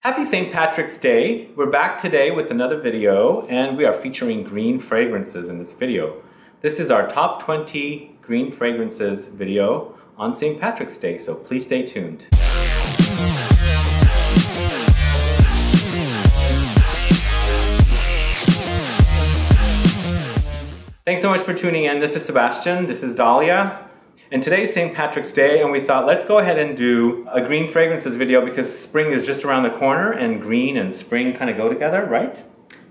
Happy St. Patrick's Day. We're back today with another video and we are featuring green fragrances in this video. This is our top 20 green fragrances video on St. Patrick's Day, so please stay tuned. Thanks so much for tuning in. This is Sebastian, this is Dahlia. And today's St. Patrick's Day, and we thought let's go ahead and do a green fragrances video because spring is just around the corner and green and spring kind of go together, right?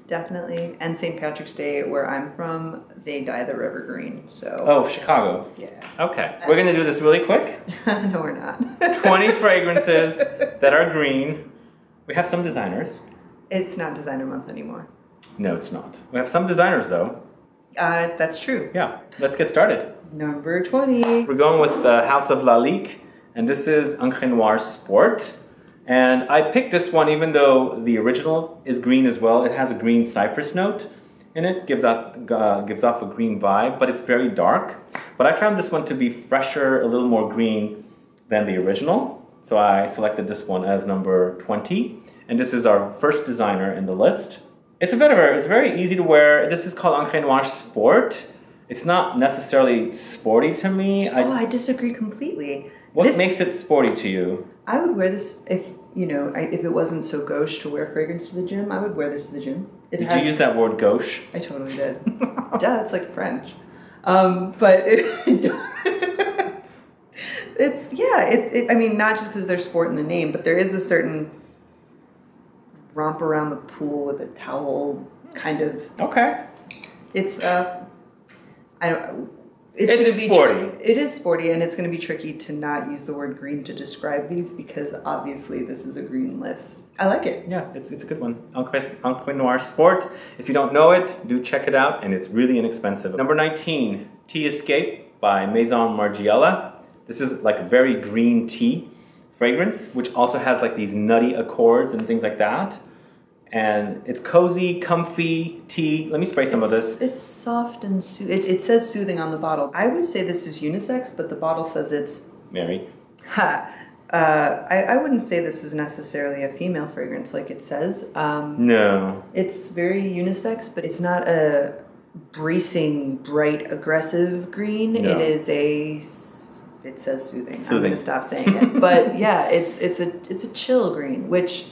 Definitely. And St. Patrick's Day, where I'm from, they dye the river green, so... Oh, Chicago. Yeah. Okay. We're going to do this really quick. No, we're not. 20 fragrances that are green. We have some designers. It's not designer month anymore. No, it's not. We have some designers, though. That's true. Yeah. Let's get started. Number 20. We're going with the House of LALIQUE, and this is ENCRE Noir Sport. And I picked this one even though the original is green as well. It has a green cypress note in it, gives off a green vibe, but it's very dark. But I found this one to be fresher, a little more green than the original. So I selected this one as number 20. And this is our first designer in the list. It's very easy to wear. This is called ENCRE Noir Sport. It's not necessarily sporty to me. I disagree completely. What makes it sporty to you? I would wear this if, if it wasn't so gauche to wear fragrance to the gym, I would wear this to the gym. Did you use that word gauche? I totally did. Duh, it's like French. But I mean, not just because there's sport in the name, but there is a certain romp around the pool with a towel kind of. Okay. It's It's sporty. It is sporty, and it's going to be tricky to not use the word green to describe these because obviously this is a green list. I like it. Yeah, it's a good one. ENCRE Noir Sport. If you don't know it, do check it out, and it's really inexpensive. Number 19, Tea Escape by MAISON Margiela. This is like a very green tea fragrance, which also has like these nutty accords and things like that. And it's cozy, comfy tea. Let me spray some of this. It's soft and soothing. It says soothing on the bottle. I would say this is unisex, but the bottle says it's... Mary. I wouldn't say this is necessarily a female fragrance like it says. No. It's very unisex, but it's not a bracing, bright, aggressive green. No. It is a... It says soothing. I'm going to stop saying it. But yeah, it's a chill green, which...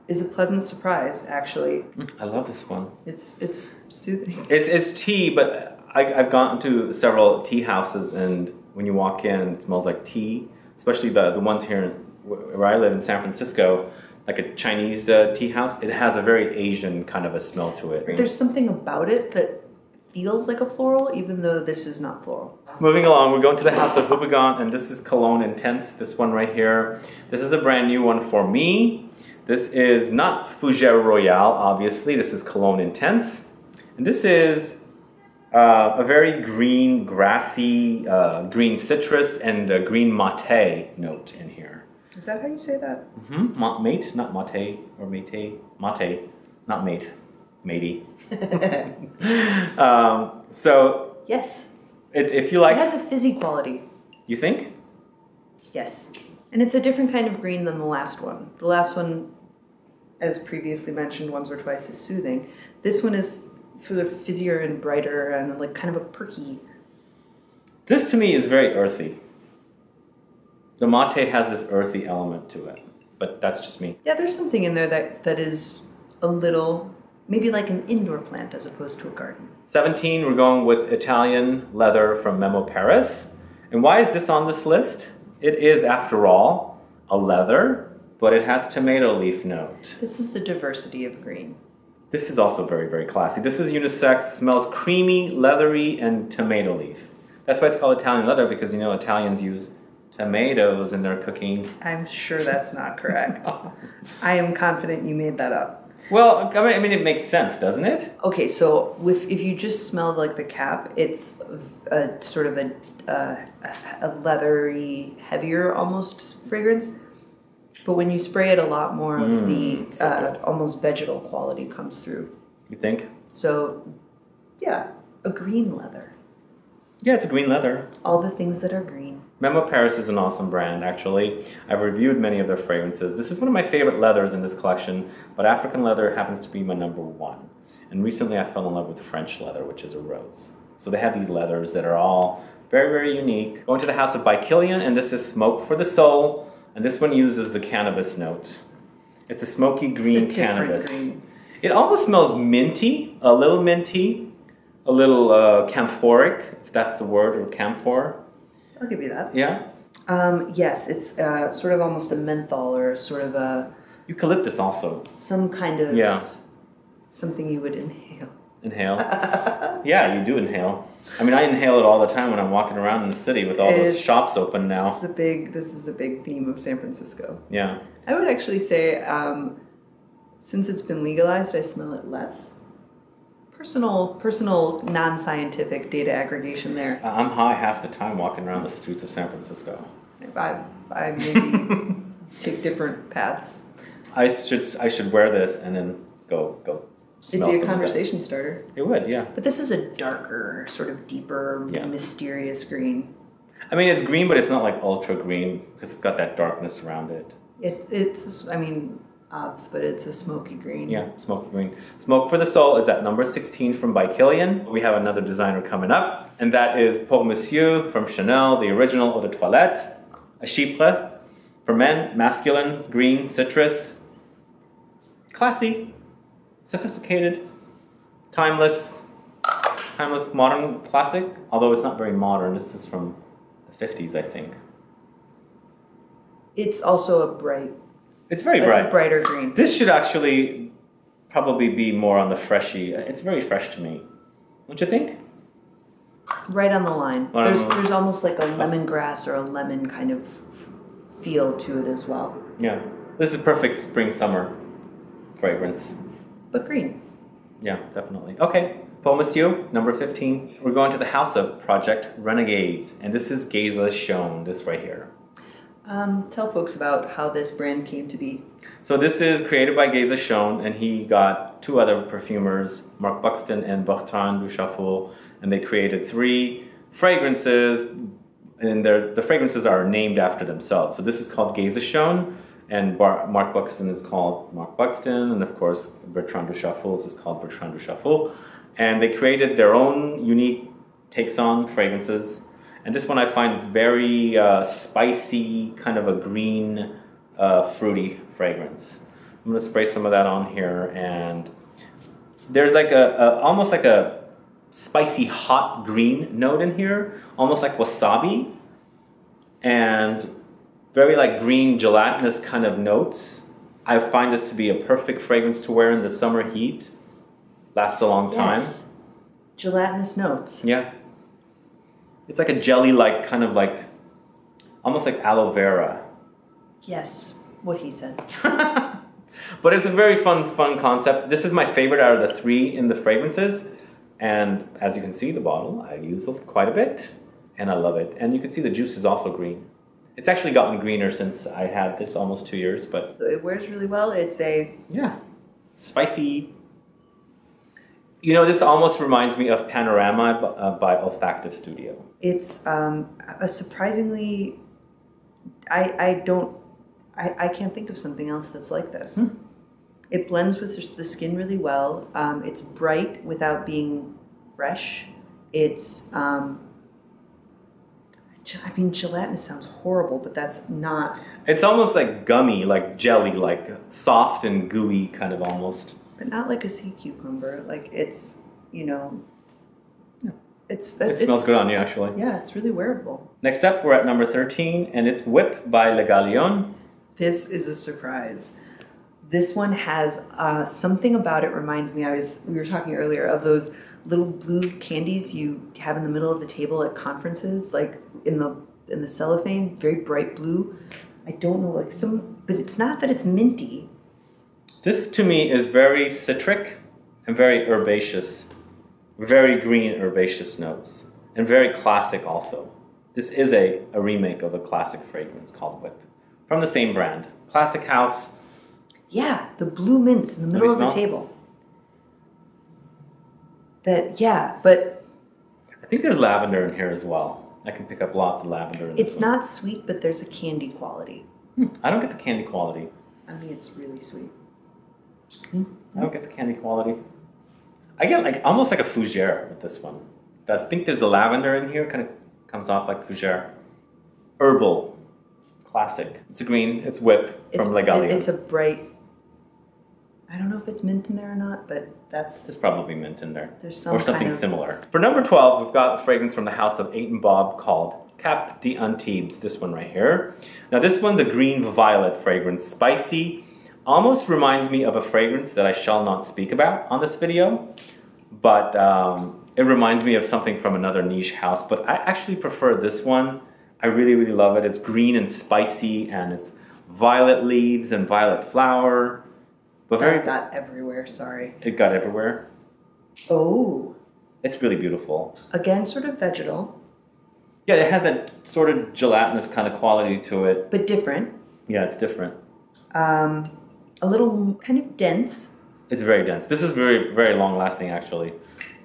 is a pleasant surprise, actually. I love this one. It's soothing. It's tea, but I've gone to several tea houses, and when you walk in, it smells like tea. Especially the ones here where I live in San Francisco, like a Chinese tea house. It has a very Asian kind of a smell to it. There's something about it that feels like a floral, even though this is not floral. Moving along, we're going to the House of HOUBIGANT, and this is Cologne Intense. This one right here. This is a brand new one for me. This is not Fougère Royale, obviously. This is Cologne Intense. And this is a very green, grassy, green citrus and a green mate note in here. Is that how you say that? Mm-hmm. Mate, not mate, or mate. Mate, not mate. Matey. So... Yes. If you like... It has a fizzy quality. You think? Yes. And it's a different kind of green than the last one. The last one, as previously mentioned once or twice, is soothing. This one is sort of fizzier and brighter and like kind of a perky. This to me is very earthy. The mate has this earthy element to it, but that's just me. Yeah, there's something in there that is a little, maybe like an indoor plant as opposed to a garden. 17, we're going with Italian Leather from MEMO Paris. And why is this on this list? It is, after all, a leather, but it has tomato leaf note. This is the diversity of green. This is also very, very classy. This is unisex, smells creamy, leathery, and tomato leaf. That's why it's called Italian leather, because you know Italians use tomatoes in their cooking. I'm sure that's not correct. I am confident you made that up. Well, I mean, it makes sense, doesn't it? Okay, so if you just smell like the cap, it's a sort of a leathery, heavier almost fragrance. But when you spray it, a lot more of the almost vegetal quality comes through. You think? So, yeah, a green leather. Yeah, it's a green leather. All the things that are green. MEMO Paris is an awesome brand, actually. I've reviewed many of their fragrances. This is one of my favorite leathers in this collection, but African leather happens to be my #1. And recently I fell in love with French leather, which is a rose. So they have these leathers that are all very, very unique. Going to the house of by KILIAN, and this is Smoke for the Soul. And this one uses the cannabis note. It's a smoky green cannabis. Green. It almost smells minty, a little camphoric, if that's the word, or camphor. I'll give you that. Yeah? Yes, it's sort of almost a menthol or sort of a... Eucalyptus also. Some kind of... Yeah. Something you would inhale. Inhale? Yeah, you do inhale. I mean, I inhale it all the time when I'm walking around in the city with all those shops open now. This is a big theme of San Francisco. Yeah. I would actually say, since it's been legalized, I smell it less. Personal, non-scientific data aggregation there. I'm high half the time walking around the streets of San Francisco. I maybe take different paths. I should wear this and then go smell. It'd be a conversation starter. It would, yeah. But this is a darker, sort of deeper, mysterious green. I mean, it's green, but it's not like ultra green because it's got that darkness around it. It's I mean, but it's a smoky green. Yeah, smoky green. Smoke for the Soul is at #16 from by KILIAN. We have another designer coming up, and that is Pour Monsieur from Chanel, the original Eau de Toilette. A Chypre for men, masculine, green, citrus. Classy, sophisticated, timeless, modern classic, although it's not very modern. This is from the 50s, I think. It's also a bright. It's very bright. It's a brighter green. This should actually probably be more on the freshy. It's very fresh to me. Don't you think? Right on the line. There's almost like a lemongrass or a lemon kind of feel to it as well. Yeah. This is perfect spring-summer fragrance. But green. Yeah, definitely. Okay. Pour Monsieur, #15. We're going to the house of Project Renegades. And this is GEZA SCHOEN, this right here. Tell folks about how this brand came to be. So this is created by GEZA SCHOEN, and he got 2 other perfumers, Mark Buxton and Bertrand Duchaffoul, and they created 3 fragrances, and the fragrances are named after themselves. So this is called GEZA SCHOEN, and Mark Buxton is called Mark Buxton, and of course Bertrand Duchaffoul is called Bertrand Duchaffoul. And they created their own unique takes on fragrances. And this one I find very spicy, kind of a green, fruity fragrance. I'm going to spray some of that on here, and there's like almost like a spicy hot green note in here, almost like wasabi, and very like green gelatinous kind of notes. I find this to be a perfect fragrance to wear in the summer heat. Lasts a long time. Yes. Gelatinous notes. Yeah. It's like a jelly-like, kind of like, almost like aloe vera. Yes, what he said. But it's a very fun concept. This is my favorite out of the 3 in the fragrances. And as you can see, the bottle, I use it quite a bit. And I love it. And you can see the juice is also green. It's actually gotten greener since I had this almost 2 years, but... So it wears really well. It's a... Yeah. Spicy. You know, this almost reminds me of Panorama by Olfactive Studio. It's a surprisingly... I can't think of something else that's like this. It blends with the skin really well. It's bright without being fresh. It's... I mean, gelatinous sounds horrible, but that's not... It's almost like gummy, like jelly, like soft and gooey kind of almost. But not like a sea cucumber. Like it's, you know... Yeah. It smells good on you, actually. Yeah, it's really wearable. Next up, we're at number 13, and it's Whip by Le Galion. This is a surprise. This one has something about it reminds me, we were talking earlier, of those little blue candies you have in the middle of the table at conferences, like in the cellophane, very bright blue. I don't know, like but it's not that it's minty. This to me is very citric and very herbaceous, very green herbaceous notes, and very classic also. This is a remake of a classic fragrance called Whip, from the same brand. Classic House. Yeah, the blue mints in the middle of the table. But... I think there's lavender in here as well. I can pick up lots of lavender in this It's one. not sweet, but there's a candy quality. I don't get the candy quality. I mean, it's really sweet. I don't get the candy quality. I get like almost like a fougere with this one. I think there's the lavender in here, kind of comes off like fougere. Herbal, classic. It's a green, it's whip from GALION. It's a bright, I don't know if it's mint in there or not, but There's probably mint in there. There's some or something kind of... similar. For number 12, we've got a fragrance from the house of 8 and Bob called Cap d'Antibes, this one right here. Now this one's a green violet fragrance, spicy, almost reminds me of a fragrance that I shall not speak about on this video, but it reminds me of something from another niche house, but I actually prefer this one. I really, really love it. It's green and spicy, and it's violet leaves and violet flower. But It got everywhere, sorry. It got everywhere. Oh. It's really beautiful. Again, sort of vegetal. Yeah, it has a sort of gelatinous kind of quality to it. But different. Yeah, it's different. A little kind of dense. It's very dense. This is very, very long lasting actually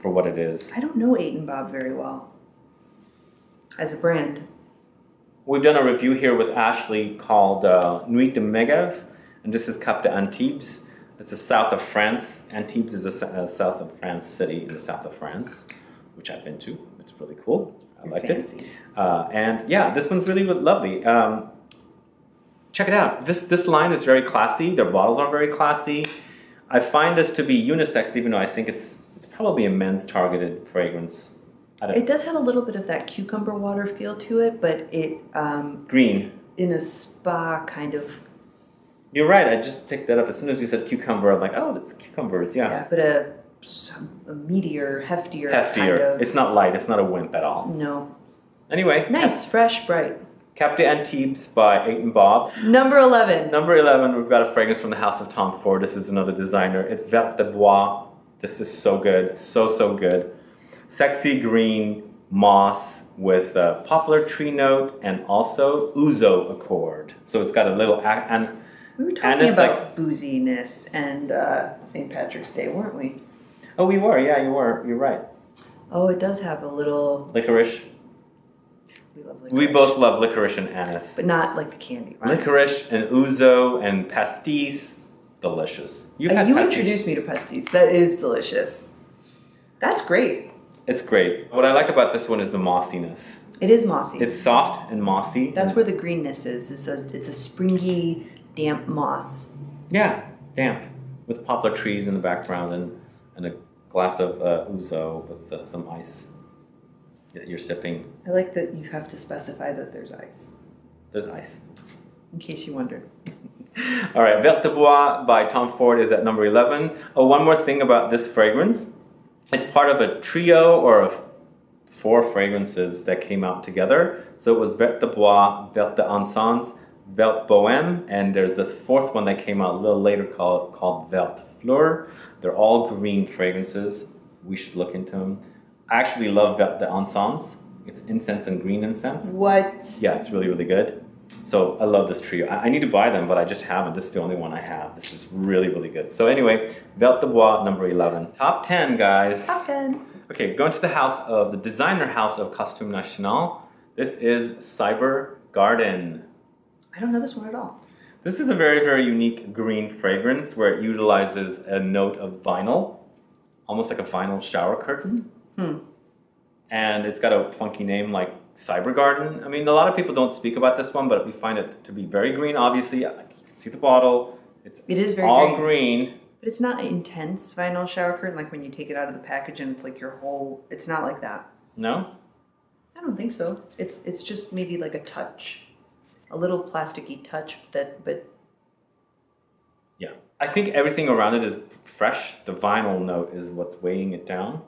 for what it is. I don't know 8 and Bob very well as a brand. We've done a review here with Ashley called Nuit de Megève, and this is Cap d'Antibes. It's the south of France. Antibes is a south of France city in the south of France, which I've been to. It's really cool. I liked it. And yeah, this one's really lovely. Check it out. This line is very classy. Their bottles are very classy. I find this to be unisex, even though I think it's probably a men's targeted fragrance. It does have a little bit of that cucumber water feel to it, but it green in a spa kind of. You're right. I just picked that up as soon as you said cucumber. I'm like, oh, that's cucumbers. Yeah. But a meatier, heftier. Kind of. It's not light. It's not a wimp at all. No. Anyway. Nice, fresh, bright. Cap d'Antibes by 8 and Bob. Number 11. Number 11, we've got a fragrance from the house of Tom Ford. This is another designer. It's Vert de Bois. This is so good. So good. Sexy green moss with a poplar tree note and also ouzo accord. So it's got a little... We were talking about booziness and St. Patrick's Day, weren't we? Oh, we were. Yeah, you were. You're right. Oh, it does have a little... Licorice. We love licorice. We both love licorice and anise. But not like the candy, right? Licorice and ouzo and pastis. Delicious. You introduced me to pastis. That is delicious. That's great. It's great. What I like about this one is the mossiness. It is mossy. It's soft and mossy. That's where the greenness is. It's a springy, damp moss. Yeah, damp. With poplar trees in the background and a glass of ouzo with some ice that you're sipping. I like that you have to specify that there's ice. There's ice. In case you wondered. All right, Vert de Bois by Tom Ford is at number 11. Oh, one more thing about this fragrance. It's part of a trio or of 4 fragrances that came out together. So it was Vert de Bois, Vert de Encens, Vert Bohème, and there's a 4th one that came out a little later called Vert Fleur. They're all green fragrances. We should look into them. I actually love Vert de Encens. It's incense and green incense. What? Yeah, it's really, really good. So I love this trio. I need to buy them, but I just haven't. This is the only one I have. This is really, really good. So anyway, Vert de Bois, number 11. Top 10, guys. Top 10. Okay, going to the house of the designer house of Costume National. This is Cyber Garden. I don't know this one at all. This is a very, very unique green fragrance where it utilizes a note of vinyl, almost like a vinyl shower curtain. And it's got a funky name like Cyber Garden. I mean, a lot of people don't speak about this one, but we find it to be very green. Obviously, you can see the bottle. It is very all green. But it's not intense vinyl shower curtain, like when you take it out of the package and it's like your whole... It's not like that. No? I don't think so. It's just maybe like a touch. A little plasticky touch, but... Yeah. I think everything around it is fresh. The vinyl note is what's weighing it down.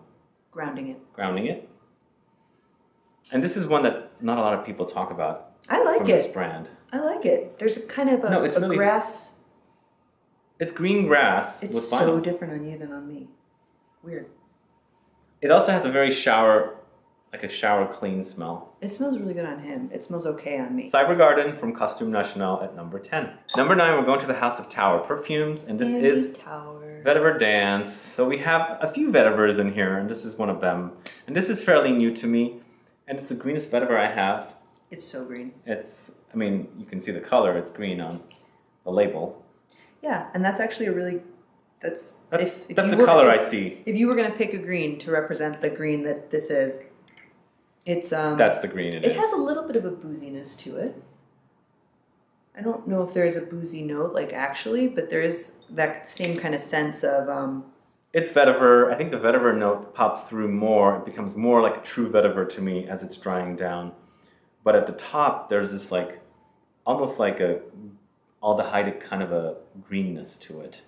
Grounding it. Grounding it. And this is one that not a lot of people talk about. I like from it. This brand. I like it. There's a kind of a really, grass. It's green grass it's with vinyl. So different on you than on me. Weird. It also has a very shower clean smell. It smells really good on him. It smells okay on me. Cyber Garden from Costume National at number 10. Number 9, we're going to the House of Tower Perfumes, and this is Tower. Vetiver Dance. So we have a few vetivers in here, and this is one of them. And this is fairly new to me. And it's the greenest vetiver I have. It's so green. It's, I mean, you can see the color. It's green on the label. Yeah, and that's actually a really, that's the color I see. If you were going to pick a green to represent the green that this is, it's that's the green it is. It has a little bit of a booziness to it. I don't know if there's a boozy note, like actually, but there is that same kind of sense of it's vetiver. I think the vetiver note pops through more. It becomes more like a true vetiver to me as it's drying down. But at the top, there's this like, almost like a aldehydic kind of a greenness to it.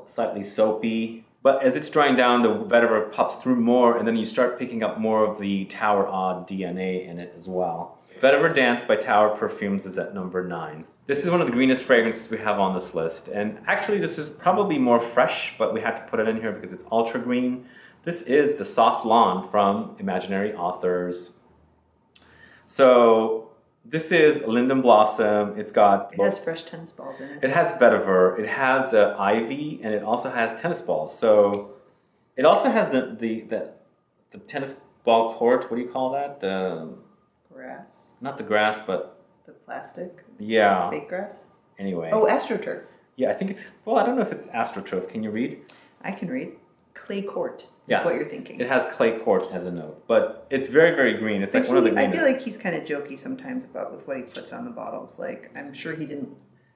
Slightly soapy. But as it's drying down, the vetiver pops through more, and then you start picking up more of the Tower Odd DNA in it as well. Vetiver Dance by Tower Perfumes is at number 9. This is one of the greenest fragrances we have on this list, and actually this is probably more fresh, but we had to put it in here because it's ultra green. This is the Soft Lawn from Imaginary Authors. So this is Linden Blossom. It has fresh tennis balls in it. It has vetiver, it has ivy, and it also has tennis balls. So it also has the tennis ball court. What do you call that? Grass. Not the grass, but the plastic. Yeah. Fake grass. Anyway. Oh, AstroTurf. Yeah, I think it's. Well, I don't know if it's AstroTurf. Can you read? I can read. Clay court. Yeah. Is what you're thinking. It has clay court as a note, but it's very, very green. It's like one of the greenest. I feel like he's kind of jokey sometimes with what he puts on the bottles. Like, I'm sure he didn't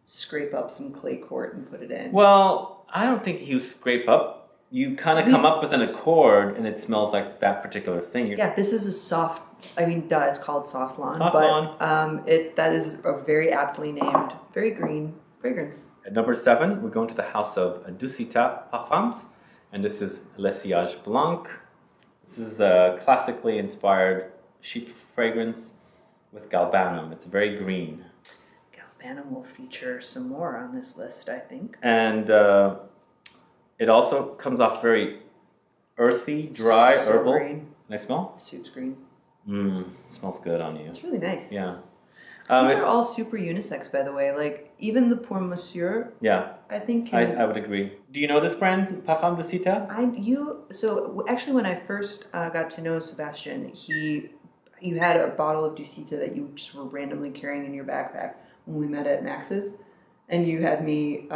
scrape up some clay court and put it in. Well, I don't think you scrape up. You kind of come up with an accord, and it smells like that particular thing. Yeah, this is a soft. I mean, duh, it's called Soft Lawn. Soft Lawn. That is a very aptly named, very green fragrance. At number 7, we're going to the house of DUSITA Parfums, and this is Le Sillage Blanc. This is a classically inspired sheep fragrance with galbanum. It's very green. Galbanum will feature some more on this list, I think. And it also comes off very earthy, dry, herbal. Green. Can I smell? Suits green. Smells good on you. It's really nice. Yeah. These are all super unisex, by the way. Like, even the Pour Monsieur. Yeah. I think I would agree. Do you know this brand, Parfum DUSITA? So actually, when I first got to know Sebastian, you had a bottle of DUSITA that you just were randomly carrying in your backpack when we met at Max's, and you had me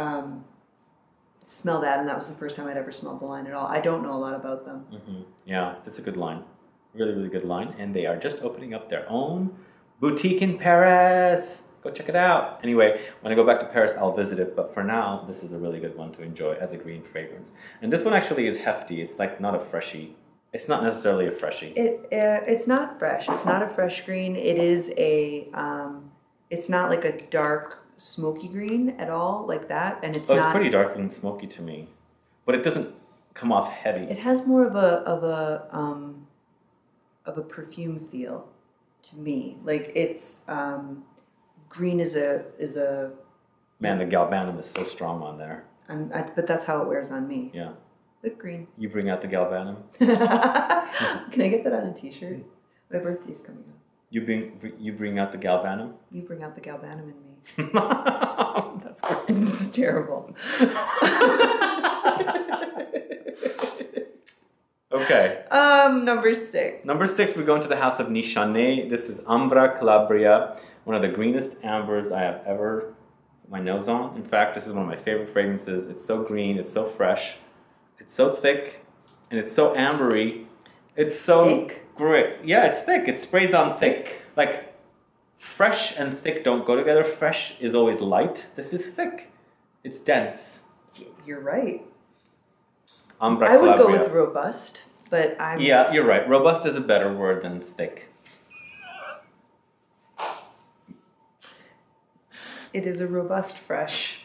smell that, and that was the first time I'd ever smelled the line at all. I don't know a lot about them. Yeah, that's a good line. Really, really good line. And they are just opening up their own boutique in Paris. Go check it out. Anyway, when I go back to Paris, I'll visit it. But for now, this is a really good one to enjoy as a green fragrance. And this one actually is hefty. It's like not a freshie. It's not necessarily a freshie. It's not fresh. It's not a fresh green. It is a. It's not like a dark smoky green at all, like that. And it's it's pretty dark and smoky to me, but it doesn't come off heavy. It has more of a perfume feel to me. Like it's green is a man, the galbanum is so strong on there. But that's how it wears on me. Yeah. Look green. You bring out the galbanum. Can I get that on a t-shirt? My birthday's coming up. You bring out the galbanum? You bring out the galbanum in me. That's great. It's terrible. Okay. Number 6. Number 6, we're going to the house of NISHANE. This is Ambra Calabria, one of the greenest ambers I have ever put my nose on. In fact, this is one of my favorite fragrances. It's so green, it's so fresh, it's so thick, and it's so ambery. It's so thick? Great. Yeah, it's thick. It sprays on thick. Like, fresh and thick don't go together. Fresh is always light. This is thick. It's dense. You're right. Ambra I would Calabria. go with robust, but I'm... Yeah, you're right. Robust is a better word than thick. It is a robust fresh.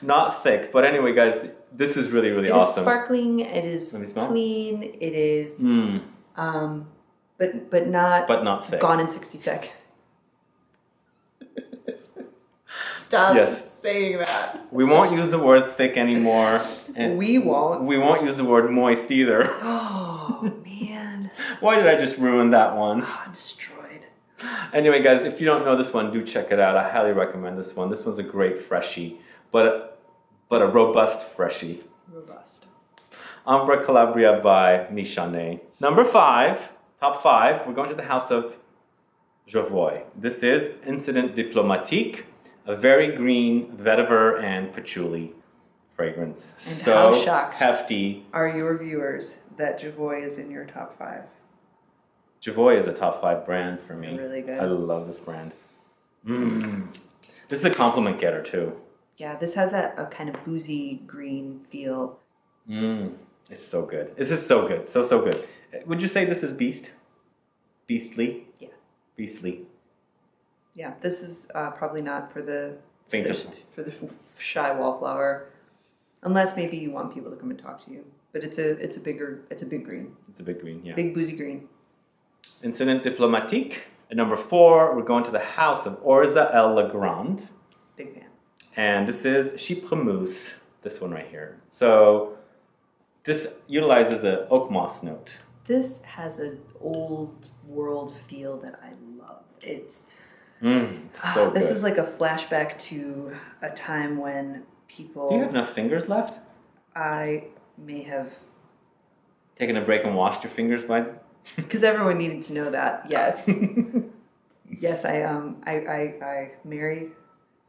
Not thick, but anyway, guys, this is really, really awesome. It is sparkling. It is clean. It is, but not thick. Gone in 60 seconds. Stop saying that. We won't use the word thick anymore. And we won't. We won't use the word moist either. Oh, man. Why did I just ruin that one? Oh, destroyed. Anyway, guys, if you don't know this one, do check it out. I highly recommend this one. This one's a great freshie, but a robust freshie. Robust. Ambra Calabria by NISHANE. Number 5, top 5, we're going to the house of Jovoy. This is Incident Diplomatique, a very green vetiver and patchouli fragrance. And so how shocked hefty. are your viewers that Jovoy is in your top 5? Jovoy is a top 5 brand for me. Really good. I love this brand. This is a compliment getter too. Yeah, this has a kind of boozy green feel. It's so good. This is so good. So good. Would you say this is beastly? Yeah. Beastly. Yeah, this is probably not for the for the shy wallflower, unless maybe you want people to come and talk to you. But it's a big green. It's a big green, yeah. Big boozy green. Incident Diplomatique. At number 4, we're going to the house of Orza El Legrand. Big fan. And this is Chypre Mousse, this one right here. So this utilizes an oak moss note. This has an old world feel that I love. It's so this good. is like a flashback to a time when people... Do you have enough fingers left? I may have... Taken a break and washed your fingers by... Because everyone needed to know that, yes. Yes, I marry.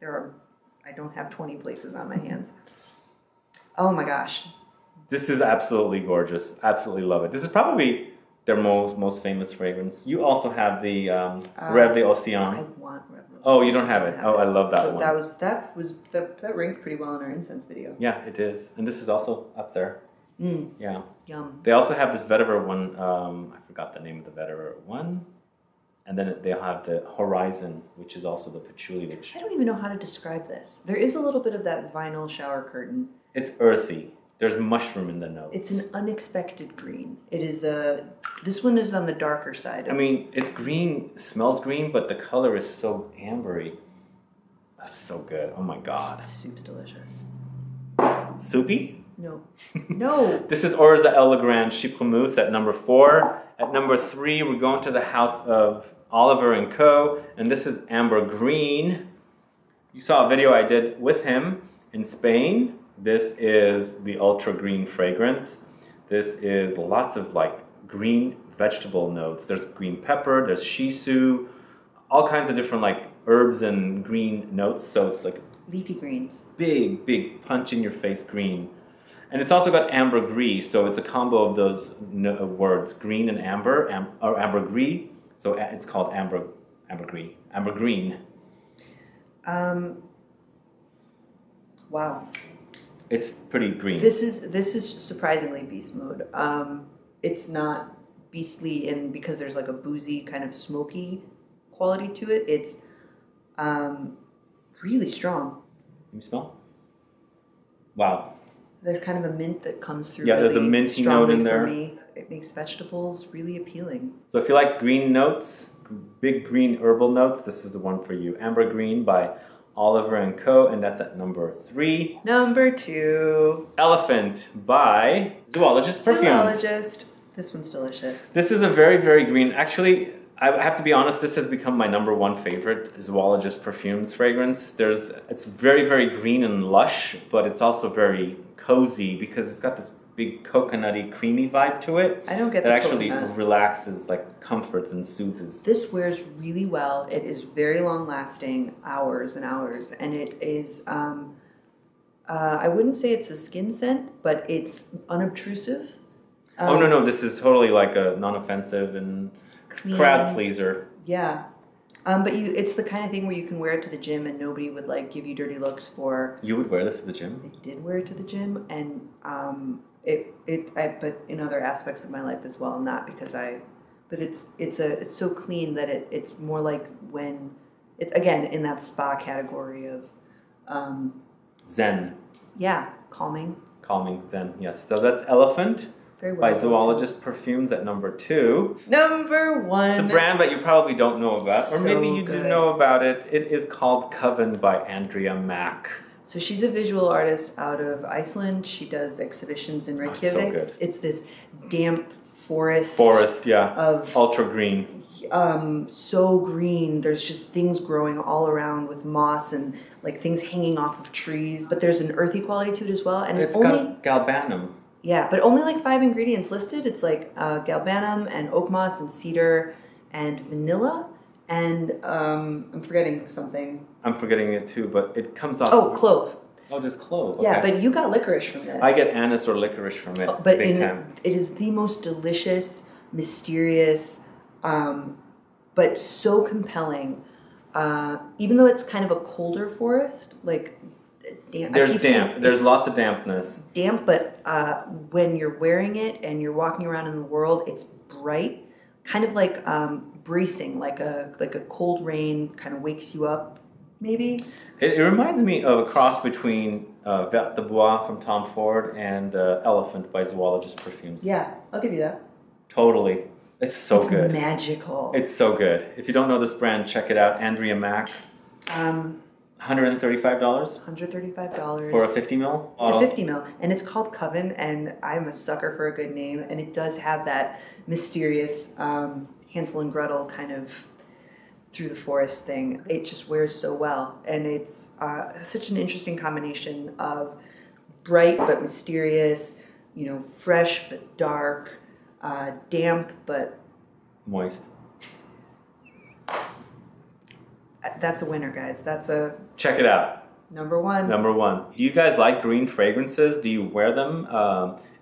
I don't have 20 places on my hands. Oh my gosh. This is absolutely gorgeous. Absolutely love it. This is probably their most famous fragrance. You also have the Rêve de Océan. I want Rêve de Océan. Oh, you don't have it. Oh, I love that one. That ranked pretty well in our incense video. Yeah, it is. And this is also up there. Yeah. Yum. They also have this vetiver one. I forgot the name of the vetiver one. And then they have the Horizon, which is also the patchouli. Which I don't even know how to describe this. There is a little bit of that vinyl shower curtain. It's earthy. There's mushroom in the notes. It's an unexpected green. It is this one is on the darker side. I mean, it's green, smells green, but the color is so ambery. That's so good. Oh my God. Soup's delicious. Soupy? No. No. This is Orza El Legrand Chypre Mousse at number 4. At number 3, we're going to the house of Oliver & Co. And this is Amber Green. You saw a video I did with him in Spain. This is the ultra green fragrance. This is lots of like green vegetable notes. There's green pepper, there's shiso, all kinds of different like herbs and green notes. So it's like leafy greens. Big punch in your face green. And it's also got ambergris, so it's a combo of those words, green and amber, or ambergris. So it's called ambergris, ambergreen. Wow. It's pretty green. This is surprisingly beast mode. It's not beastly because there's like a boozy kind of smoky quality to it. It's really strong. Can you smell? Wow. There's kind of a mint that comes through. Yeah, really there's a minty note in there. For me. It makes vegetables really appealing. So if you like green notes, big green herbal notes, this is the one for you. Amber Green by Oliver & Co. And that's at number 3. Number 2. Elephant by Zoologist Perfumes. Zoologist. This one's delicious. This is a very green. Actually, I have to be honest, this has become my number 1 favorite Zoologist Perfumes fragrance. It's very green and lush, but it's also very cozy because it's got this big coconutty, creamy vibe to it. I don't get that the actually coconut. Relaxes, like comforts and soothes. This wears really well. It is very long lasting, hours and hours, and it is. I wouldn't say it's a skin scent, but it's unobtrusive. Oh no, this is totally like a non-offensive and clean. Crowd pleaser. Yeah. But it's the kind of thing where you can wear it to the gym and nobody would like give you dirty looks for. You would wear this to the gym? I did wear it to the gym, and but in other aspects of my life as well, not because but it's so clean that it's more like when it's again in that spa category of Zen. Yeah, calming. Calming Zen. Yes. So that's Elephant. Very well. By Zoologist Perfumes at number 2. Number 1. It's a brand that you probably don't know about, or So maybe you good. do know about it. It is called Coven by Andrea Mack. So she's a visual artist out of Iceland. She does exhibitions in Reykjavik. so good. It's this damp forest. Yeah. Of ultra green. So green. There's just things growing all around with moss and like things hanging off of trees. But there's an earthy quality to it as well. And It's got galbanum. Yeah, but only like 5 ingredients listed. It's like galbanum and oak moss and cedar and vanilla and I'm forgetting something. I'm forgetting it too, but it comes off. Oh, clove. Oh, just clove. Okay. Yeah, but you got licorice from this. I get anise or licorice from it. But big time. it is the most delicious, mysterious, but so compelling. Even though it's kind of a colder forest, like damp. There's lots of dampness. Damp, but when you're wearing it and you're walking around in the world, it's bright, kind of like bracing, like a cold rain kind of wakes you up. Maybe it reminds me of a cross between Vert de Bois from Tom Ford and Elephant by Zoologist Perfumes. Yeah, I'll give you that. Totally. It's so good. It's magical. It's so good. If you don't know this brand, check it out. Andrea Mack. $135? $135. For a 50 ml? It's a 50 ml. And it's called Coven, and I'm a sucker for a good name. And it does have that mysterious Hansel and Gretel kind of through the forest thing. It just wears so well. And it's such an interesting combination of bright but mysterious, you know, fresh but dark, damp but moist. That's a winner, guys. That's a... Check it out. Number one. Number one. Do you guys like green fragrances? Do you wear them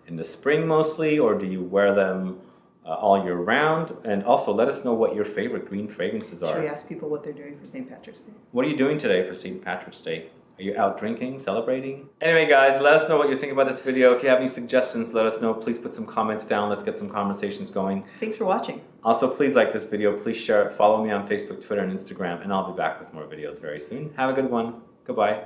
in the spring mostly, or do you wear them all year round? And also, let us know what your favorite green fragrances are. Should we ask people what they're doing for St. Patrick's Day? What are you doing today for St. Patrick's Day? Are you out drinking, celebrating? Anyway, guys, let us know what you think about this video. If you have any suggestions, let us know. Please put some comments down. Let's get some conversations going. Thanks for watching. Also, please like this video. Please share it. Follow me on Facebook, Twitter, and Instagram. And I'll be back with more videos very soon. Have a good one. Goodbye.